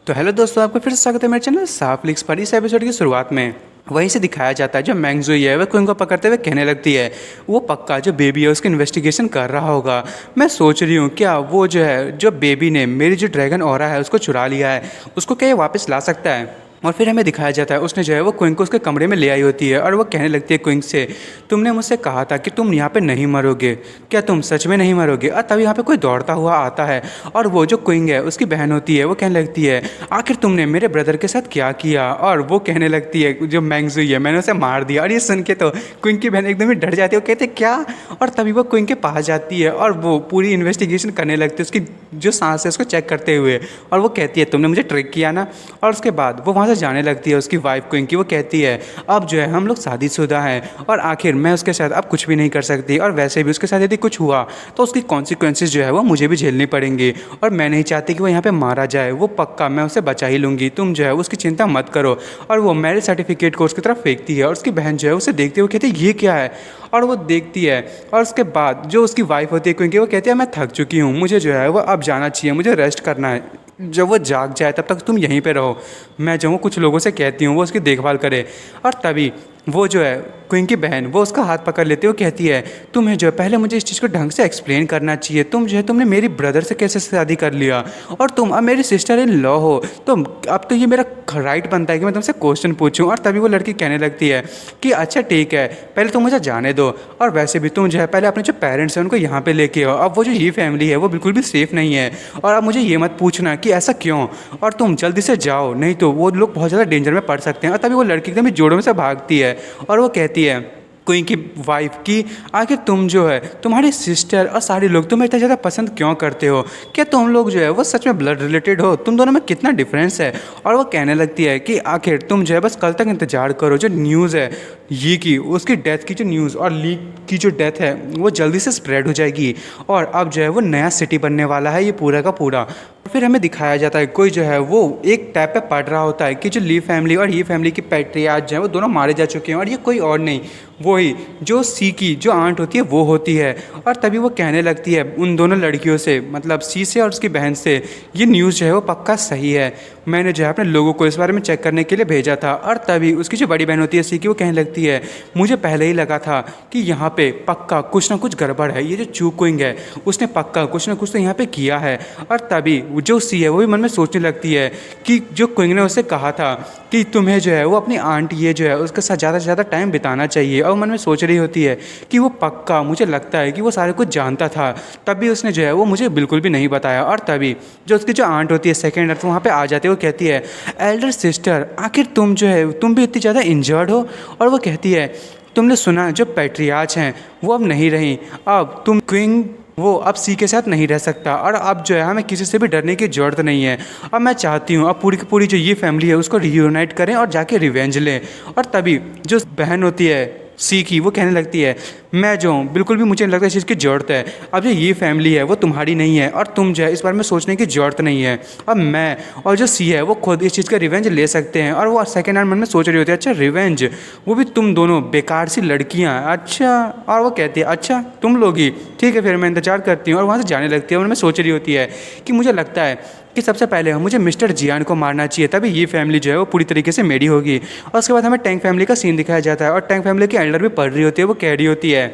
तो हेलो दोस्तों, आपका फिर से स्वागत है मेरे चैनल साफ लिक्स पर। इस एपिसोड की शुरुआत में वहीं से दिखाया जाता है जो मैंगजुई है वह क्विंग को पकड़ते हुए कहने लगती है वो पक्का जो बेबी है उसकी इन्वेस्टिगेशन कर रहा होगा। मैं सोच रही हूँ क्या वो जो है जो बेबी ने मेरी जो ड्रैगन ऑरा है उसको चुरा लिया है, उसको क्या ये वापस ला सकता है। और फिर हमें दिखाया जाता है उसने जो है वो क्विंग को उसके कमरे में ले आई होती है और वो कहने लगती है क्विंग से, तुमने मुझसे कहा था कि तुम यहाँ पे नहीं मरोगे, क्या तुम सच में नहीं मरोगे। और तभी यहाँ पे कोई दौड़ता हुआ आता है और वो जो क्विंग है उसकी बहन होती है वो कहने लगती है आखिर तुमने मेरे ब्रदर के साथ क्या किया। और वो कहने लगती है जो मैंगजुई है मैंने उसे मार दिया। और ये सुन के तो क्विंग की बहन एकदम ही डर जाती है, वो कहते क्या। और तभी वो क्विंग के पास जाती है और वो पूरी इन्वेस्टिगेशन करने लगती है उसकी जो सांस है उसको चेक करते हुए। और वो कहती है तुमने मुझे ट्रिक किया ना। और उसके बाद वो वहाँ से जाने लगती है उसकी वाइफ क्विंग की। वो कहती है अब जो है हम लोग शादीशुदा हैं और आखिर मैं उसके साथ अब कुछ भी नहीं कर सकती, और वैसे भी उसके साथ यदि कुछ हुआ तो उसकी कॉन्सिक्वेंसेज जो है वो मुझे भी झेलनी पड़ेंगी। और मैं नहीं चाहती कि वो यहाँ पे मारा जाए, वो पक्का मैं उसे बचा ही लूँगी, तुम जो है उसकी चिंता मत करो। और वो मैरिज सर्टिफिकेट को उसकी तरफ फेंकती है और उसकी बहन जो है उसे देखते हुए कहती है ये क्या है। और वो देखती है और उसके बाद जो उसकी वाइफ होती है क्योंकि वो कहती है मैं थक चुकी हूँ, मुझे जो है वो अब जाना चाहिए, मुझे रेस्ट करना है, जब वो जाग जाए तब तक तुम यहीं पे रहो, मैं जो हूँ कुछ लोगों से कहती हूँ वो उसकी देखभाल करे। और तभी वो जो है क्विंग की बहन वो उसका हाथ पकड़ लेती है, वो कहती है तुम्हें जो है पहले मुझे इस चीज़ को ढंग से एक्सप्लेन करना चाहिए, तुम जो है तुमने मेरी ब्रदर से कैसे शादी कर लिया और तुम अब मेरी सिस्टर इन लॉ हो, तो अब तो ये मेरा राइट बनता है कि मैं तुमसे क्वेश्चन पूछूं। और तभी वो लड़की कहने लगती है कि अच्छा ठीक है पहले तुम मुझे जाने दो, और वैसे भी तुम जो है पहले अपने जो पेरेंट्स हैं उनको यहाँ पे लेके आओ, अब वो जो ये फैमिली है वो बिल्कुल भी सेफ़ नहीं है, और अब मुझे ये मत पूछना कि ऐसा क्यों, और तुम जल्दी से जाओ नहीं तो वो लोग बहुत ज़्यादा डेंजर में पड़ सकते हैं। और तभी वो लड़की एकदम ही जोड़ों में से भागती है और वो कहती है क्वीन की वाइफ की आखिर तुम जो है तुम्हारी सिस्टर और सारे लोग तुम्हें इतना ज़्यादा पसंद क्यों करते हो, क्या तुम लोग जो है वो सच में ब्लड रिलेटेड हो, तुम दोनों में कितना डिफरेंस है। और वो कहने लगती है कि आखिर तुम जो है बस कल तक इंतजार करो, जो न्यूज़ है ये की उसकी डेथ की जो न्यूज़ और लीक की जो डेथ है वो जल्दी से स्प्रेड हो जाएगी और अब जो है वो नया सिटी बनने वाला है ये पूरा का पूरा। फिर हमें दिखाया जाता है कोई जो है वो एक टैब पे पढ़ रहा होता है कि जो ली फैमिली और ये फैमिली के पैट्रियार्च जो हैं वो दोनों मारे जा चुके हैं, और ये कोई और नहीं वही जो सी की जो आंट होती है वो होती है। और तभी वो कहने लगती है उन दोनों लड़कियों से, मतलब सी से और उसकी बहन से, ये न्यूज़ जो है वो पक्का सही है, मैंने जो है अपने लोगों को इस बारे में चेक करने के लिए भेजा था। और तभी उसकी जो बड़ी बहन होती है सी की वो कहने लगती है मुझे पहले ही लगा था कि यहाँ पे पक्का कुछ ना कुछ गड़बड़ है, ये जो चू क्विंग है उसने पक्का कुछ ना कुछ तो यहाँ पे किया है। और तभी जो सी है वो भी मन में सोचने लगती है कि जो क्विंग ने उसे कहा था कि तुम्हें जो है वो अपनी आंट ये जो है उसके साथ ज़्यादा से ज़्यादा टाइम बिताना चाहिए, और मन में सोच रही होती है कि वो पक्का मुझे लगता है कि वो सारे कुछ जानता था, तभी उसने जो है वो मुझे बिल्कुल भी नहीं बताया। और तभी जो उसकी जो आंट होती है सेकेंड अर्थ वहाँ पे आ जाती है, वो कहती है एल्डर सिस्टर आखिर तुम जो है तुम भी इतनी ज़्यादा इंजर्ड हो। और वो कहती है तुमने सुना जो पैट्रियार्च हैं वो अब नहीं रही, अब तुम क्विंग वो अब सी के साथ नहीं रह सकता, और अब जो है हमें किसी से भी डरने की ज़रूरत नहीं है। अब मैं चाहती हूँ अब पूरी की पूरी जो ये फैमिली है उसको रियूनाइट करें और जाके रिवेंज लें। और तभी जो बहन होती है सी की वो कहने लगती है मैं जो हूँ बिल्कुल भी मुझे नहीं लगता इस चीज़ की ज़रूरत है, अब जो ये फैमिली है वो तुम्हारी नहीं है और तुम जो है इस बारे में सोचने की ज़रूरत नहीं है, अब मैं और जो सी है वो खुद इस चीज़ का रिवेंज ले सकते हैं। और वो सेकेंड हैंड मन में सोच रही होती है अच्छा रिवेंज, वो भी तुम दोनों बेकार सी लड़कियाँ, अच्छा। और वो कहती है अच्छा तुम लोग ही, ठीक है फिर मैं इंतजार करती हूँ। और वहाँ से जाने लगती है और मैं सोच रही होती है कि मुझे लगता है कि सबसे पहले मुझे मिस्टर जियान को मारना चाहिए, तभी ये फैमिली जो है वो पूरी तरीके से मेरी होगी। और उसके बाद हमें टैंक फैमिली का सीन दिखाया जाता है और टैंक फैमिली की एल्डर भी पढ़ रही होती है, वो कह रही होती है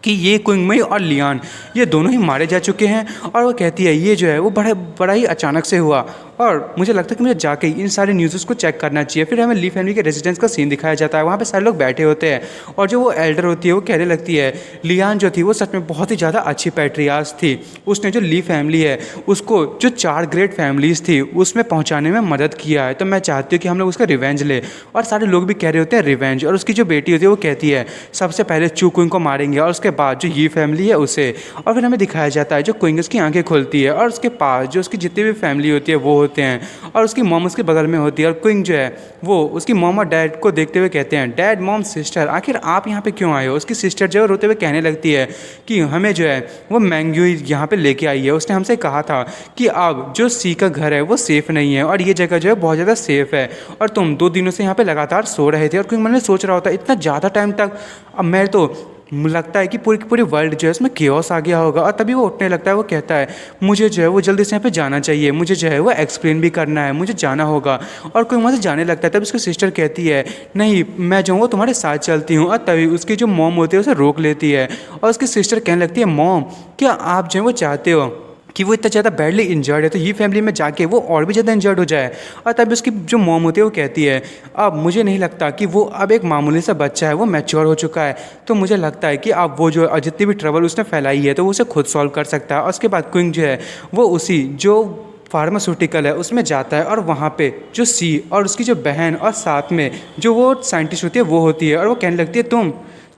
कि ये क्विंगमई और लियान ये दोनों ही मारे जा चुके हैं। और वो कहती है ये जो है वो बड़ा ही अचानक से हुआ और मुझे लगता है कि मुझे जाके इन सारे न्यूज़ को चेक करना चाहिए। फिर हमें ली फैमिली के रेजिडेंस का सीन दिखाया जाता है, वहाँ पे सारे लोग बैठे होते हैं और जो वो एल्डर होती है वो कहने लगती है लियान जो थी वो सच में बहुत ही ज़्यादा अच्छी पैट्रियार्च थी, उसने जो ली फैमिली है उसको जो 4 ग्रेट फैमिलीज़ थी उसमें पहुँचाने में मदद किया है, तो मैं चाहती हूँ कि हम लोग उसका रिवेंज ले। और सारे लोग भी कह रहे होते हैं रिवेंज, और उसकी जो बेटी होती है वो कहती है सबसे पहले चू क्विंग को मारेंगे और उसके बाद जो ये फैमिली है उसे। और फिर हमें दिखाया जाता है जो क्विंग की आंखें खुलती है और उसके पास जो उसकी जितनी भी फैमिली होती है वो होते हैं, और उसकी मॉम उसके बगल में होती है। और क्विंग जो है वो उसकी मॉम और डैड को देखते हुए कहते हैं डैड मॉम सिस्टर आखिर आप यहाँ पे क्यों आए हो। उसकी सिस्टर जो है रोते हुए कहने लगती है कि हमें जो है वो मैंगयुई यहाँ पे लेके आई है, उसने हमसे कहा था कि अब जो सी का घर है वो सेफ़ नहीं है और ये जगह जो है बहुत ज़्यादा सेफ़ है, और तुम 2 दिनों से यहाँ पे लगातार सो रहे थे। और क्विंग मन में सोच रहा होता है इतना ज़्यादा टाइम तक, अब मैं तो लगता है कि पूरी की पूरी वर्ल्ड जो है उसमें केओस आ गया होगा। और तभी वो उठने लगता है, वो कहता है मुझे जो है वो जल्दी से यहाँ पे जाना चाहिए, मुझे जो है वो एक्सप्लेन भी करना है, मुझे जाना होगा। और कोई वहाँ से जाने लगता है, तब उसकी सिस्टर कहती है नहीं मैं जो हूँ वो तुम्हारे साथ चलती हूँ। और तभी उसकी जो मॉम होती है उसे रोक लेती है और उसकी सिस्टर कहने लगती है मॉम क्या आप जो है वो चाहते हो कि वो इतना ज़्यादा बैडली इंजर्ड है तो ये फैमिली में जाके वो और भी ज़्यादा इंजर्ड हो जाए। और तब उसकी जो मॉम होती है वो कहती है अब मुझे नहीं लगता कि वो अब एक मामूली सा बच्चा है, वो मैच्योर हो चुका है, तो मुझे लगता है कि अब वो जो जितनी भी ट्रबल उसने फैलाई है तो वो उसे खुद सॉल्व कर सकता है। और उसके बाद क्विंग जो है वो उसी जो फार्मास्यूटिकल है उसमें जाता है और वहाँ पे जो सी और उसकी जो बहन और साथ में जो वो साइंटिस्ट होती है वो होती है और वो कहने लगती है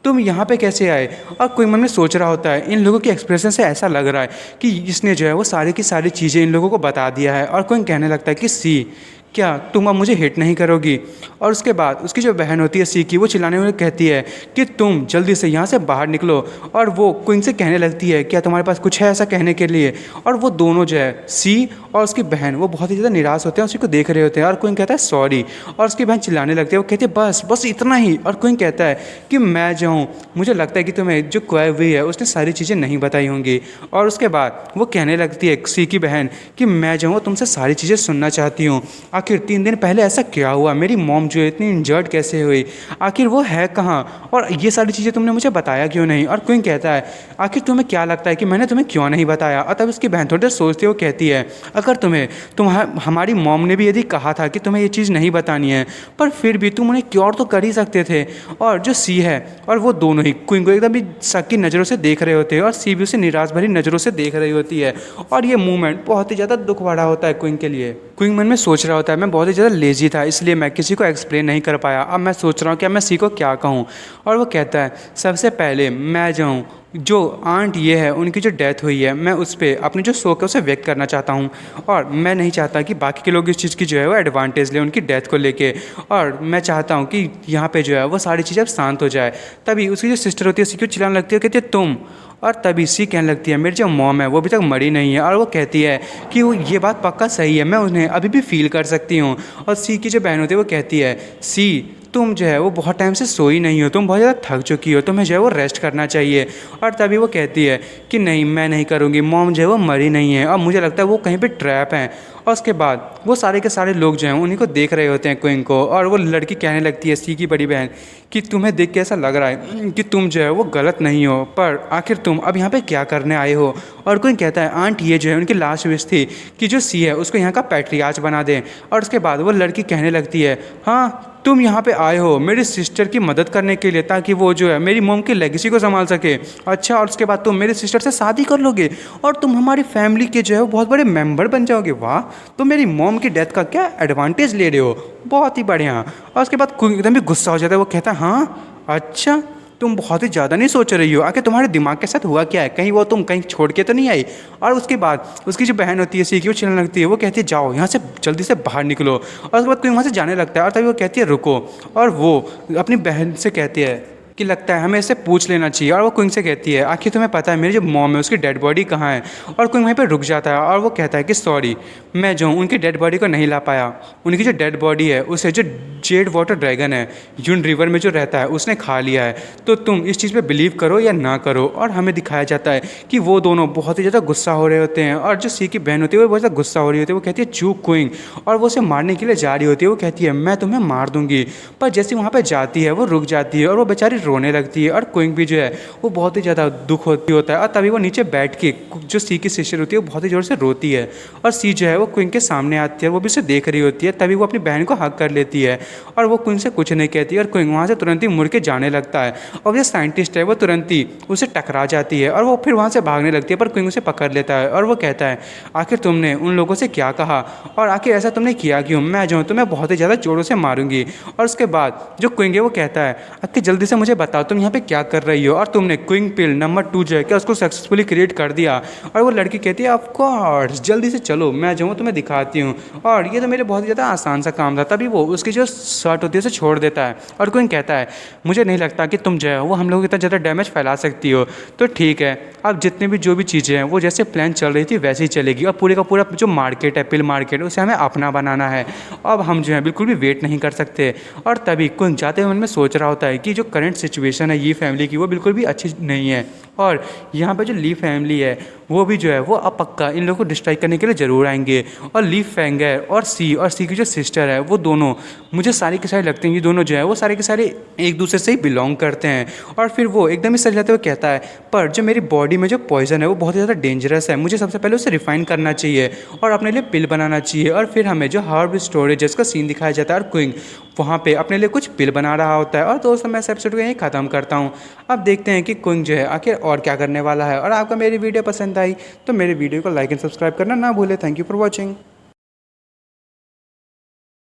तुम यहाँ पे कैसे आए। और कोई मन में सोच रहा होता है इन लोगों के एक्सप्रेशन से ऐसा लग रहा है कि इसने जो है वो सारी की सारी चीज़ें इन लोगों को बता दिया है। और कोई कहने लगता है कि सी क्या तुम अब मुझे हिट नहीं करोगी। और उसके बाद उसकी जो बहन होती है सी की वो चिल्लाने में कहती है कि तुम जल्दी से यहाँ से बाहर निकलो। और वो क्वीन से कहने लगती है क्या तुम्हारे पास कुछ है ऐसा कहने के लिए। और वो दोनों जो है सी और उसकी बहन वो बहुत ही ज़्यादा निराश होते हैं, उसी को देख रहे होते हैं। और क्वीन कहता है सॉरी और उसकी बहन चिल्लाने लगती है, वो कहती है बस बस इतना ही। और क्वीन कहता है कि मैं जो हूँ मुझे लगता है कि तुम्हें जो खोई हुई है उसने सारी चीज़ें नहीं बताई होंगी। और उसके बाद वो कहने लगती है सी की बहन कि मैं जो हूँ तुमसे सारी चीज़ें सुनना चाहती हूँ। आखिर 3 दिन पहले ऐसा क्या हुआ, मेरी मॉम जो है इतनी इंजर्ड कैसे हुई, आखिर वो है कहाँ, और ये सारी चीज़ें तुमने मुझे बताया क्यों नहीं। और क्वीन कहता है आखिर तुम्हें क्या लगता है कि मैंने तुम्हें क्यों नहीं बताया। और तब उसकी बहन थोड़ी देर सोचती है, वो कहती है अगर हमारी मॉम ने भी यदि कहा था कि तुम्हें ये चीज़ नहीं बतानी है पर फिर भी तुम उन्हें क्योर तो कर ही सकते थे। और जो सी है और वो दोनों ही क्वीन को एकदम भी शक की नज़रों से देख रहे होते हैं और सी भी उसे निराश भरी नज़रों से देख रही होती है। और ये मूवमेंट बहुत ही ज़्यादा दुख भरा होता है क्वीन के लिए। क्वीन मन में सोच रहा होता है मैं बहुत ही ज़्यादा लेजी था इसलिए मैं किसी को एक्सप्लेन नहीं कर पाया, अब मैं सोच रहा हूँ कि अब मैं सी को क्या कहूँ। और वो कहता है सबसे पहले मैं जाऊँ जो आंट ये है उनकी जो डेथ हुई है मैं उस पर अपनी जो शौक है उसे व्यक्त करना चाहता हूँ। और मैं नहीं चाहता कि बाकी के लोग इस चीज़ की जो है वो एडवांटेज लें उनकी डेथ को लेके। और मैं चाहता हूँ कि यहाँ पे जो है वो सारी चीज़ें अब शांत हो जाए। तभी उसकी जो सिस्टर होती है सी को चिल्लाने लगती है, कहती है तुम। और तभी सी कहने लगती है मेरी जो मॉम है वो अभी तक मरी नहीं है। और वो कहती है कि वो ये बात पक्का सही है, मैं उन्हें अभी भी फील कर सकती हूँ। और सी की जो बहन होती है वो कहती है सी तुम जो है वो बहुत टाइम से सोई नहीं हो, तुम बहुत ज़्यादा थक चुकी हो, तुम्हें जो है वो रेस्ट करना चाहिए। और तभी वो कहती है कि नहीं मैं नहीं करूँगी, मॉम जो है वो मरी नहीं है और मुझे लगता है वो कहीं पे ट्रैप हैं। और उसके बाद वो सारे के सारे लोग जो हैं उन्हीं को देख रहे होते हैं क्वीन को। और वो लड़की कहने लगती है सी की बड़ी बहन कि तुम्हें देख के ऐसा लग रहा है कि तुम जो है वो गलत नहीं हो, पर आखिर तुम अब यहाँ पे क्या करने आए हो। और क्वीन कहता है आंट ये जो है उनकी लास्ट विश थी कि जो सी है उसको यहाँ का पैट्रियार्च बना दें। और उसके बाद वो लड़की कहने लगती है हाँ तुम यहाँ पे आए हो मेरी सिस्टर की मदद करने के लिए ताकि वो जो है मेरी मॉम की लेगेसी को संभाल सके। अच्छा और उसके बाद तुम मेरी सिस्टर से शादी कर लोगे और तुम हमारी फैमिली के जो है वो बहुत बड़े मेंबर बन जाओगे। वाह, तो मेरी मॉम की डेथ का क्या एडवांटेज ले रहे हो, बहुत ही बढ़िया। और उसके बाद एकदम भी गुस्सा हो जाता है, वो कहता है हाँ अच्छा तुम बहुत ही ज़्यादा नहीं सोच रही हो, आखिर तुम्हारे दिमाग के साथ हुआ क्या है, कहीं वो तुम कहीं छोड़ के तो नहीं आई। और उसके बाद उसकी जो बहन होती है सी की वो चिल्लाने लगती है, वो कहती है जाओ यहाँ से जल्दी से बाहर निकलो। और उसके बाद कोई वहाँ से जाने लगता है और तभी वो कहती है रुको। और वो अपनी बहन से कहती है कि लगता है हमें इससे पूछ लेना चाहिए। और वो क्वीन से कहती है आखिर तुम्हें पता है मेरी जो मॉम है उसकी डेड बॉडी कहाँ है। और क्वीन वहीं पे रुक जाता है और वो कहता है कि सॉरी मैं जो हूँ उनकी डेड बॉडी को नहीं ला पाया, उनकी जो डेड बॉडी है उसे जो जेड वाटर ड्रैगन है यून रिवर में जो रहता है उसने खा लिया है, तो तुम इस चीज़ पे बिलीव करो या ना करो। और हमें दिखाया जाता है कि वो दोनों बहुत ही ज़्यादा गुस्सा हो रहे होते हैं और जो सी की बहन होती है वो बहुत ज़्यादा गुस्सा हो रही होती है, वो कहती है चूक क्वीन। और वो उसे मारने के लिए जा रही होती है, वो कहती है मैं तुम्हें मार दूंगी, पर जैसे वहाँ पर जाती है वो रुक जाती है और वो बेचारी रोने लगती है। और क्वीन भी जो है वो बहुत ही ज़्यादा दुख होता है और तभी वो नीचे बैठ के जो सी की सिस्टर होती है वो बहुत ही ज़ोर से रोती है। और सी जो है वो क्वीन के सामने आती है, वो भी उसे देख रही होती है, तभी वो अपनी बहन को हक कर लेती है और वो क्वीन से कुछ नहीं कहती और क्वीन वहाँ से तुरंत ही मुड़ के जाने लगता है। और जो साइंटिस्ट है वो तुरंत ही उसे टकरा जाती है और वो फिर वहाँ से भागने लगती है, पर क्वीन उसे पकड़ लेता है और वो कहता है आखिर तुमने उन लोगों से क्या कहा और आखिर ऐसा तुमने किया क्यों, मैं जो हूँ तुम्हें बहुत ही ज़्यादा जोरों से मारूंगी। और उसके बाद जो क्वीन है वो कहता है आखिर जल्दी से मुझे बताओ तुम यहाँ पे क्या कर रही हो और तुमने क्वीन पिल नंबर 2 जो है क्या उसको सक्सेसफुली क्रिएट कर दिया। और वो लड़की कहती है ऑफ कोर्स जल्दी से चलो मैं जो हूँ तुम्हें दिखाती हूँ। और ये तो मेरे बहुत ही ज़्यादा आसान सा काम था। तभी वो उसकी जो शर्ट होती है उसे छोड़ देता है और क्वीन कहता है मुझे नहीं लगता कि तुम जो है वो हम लोग इतना ज़्यादा डैमेज फैला सकती हो, तो ठीक है अब जितने भी जो भी चीज़ें हैं वो जैसे प्लान चल रही थी वैसे ही चलेगी। और पूरे का पूरा जो मार्केट है पिल मार्केट उसे हमें अपना बनाना है, अब हम जो है बिल्कुल भी वेट नहीं कर सकते। और तभी क्वीन जाते हुए मन में सोच रहा होता है कि जो करंट सिचुएशन है ये फैमिली की वो बिल्कुल भी अच्छी नहीं है। और यहाँ पे जो ली फैमिली है वो भी जो है वो अब पक्का इन लोगों को डिस्ट्राई करने के लिए ज़रूर आएंगे। और ली फेंगर और सी की जो सिस्टर है वो दोनों मुझे सारे के सारे लगते हैं, ये दोनों जो है वो सारे के सारे एक दूसरे से ही बिलोंग करते हैं। और फिर वो एकदम ही सच जाते हुए कहता है पर जो मेरी बॉडी में जो पॉइजन है वो बहुत ही ज़्यादा डेंजरस है, मुझे सबसे पहले उसे रिफाइन करना चाहिए और अपने लिए पिल बनाना चाहिए। और फिर हमें जो हर्ब स्टोरेज का सीन दिखाया जाता है और क्विंग वहाँ पे अपने लिए कुछ पिल बना रहा होता है। और दोस्तों मैं इस एपिसोड को यहीं ख़त्म करता हूँ। अब देखते हैं कि क्विंग जो है आखिर और क्या करने वाला है। और आपको मेरी वीडियो पसंद आई तो मेरे वीडियो को लाइक एंड सब्सक्राइब करना ना भूले। Thank you for watching.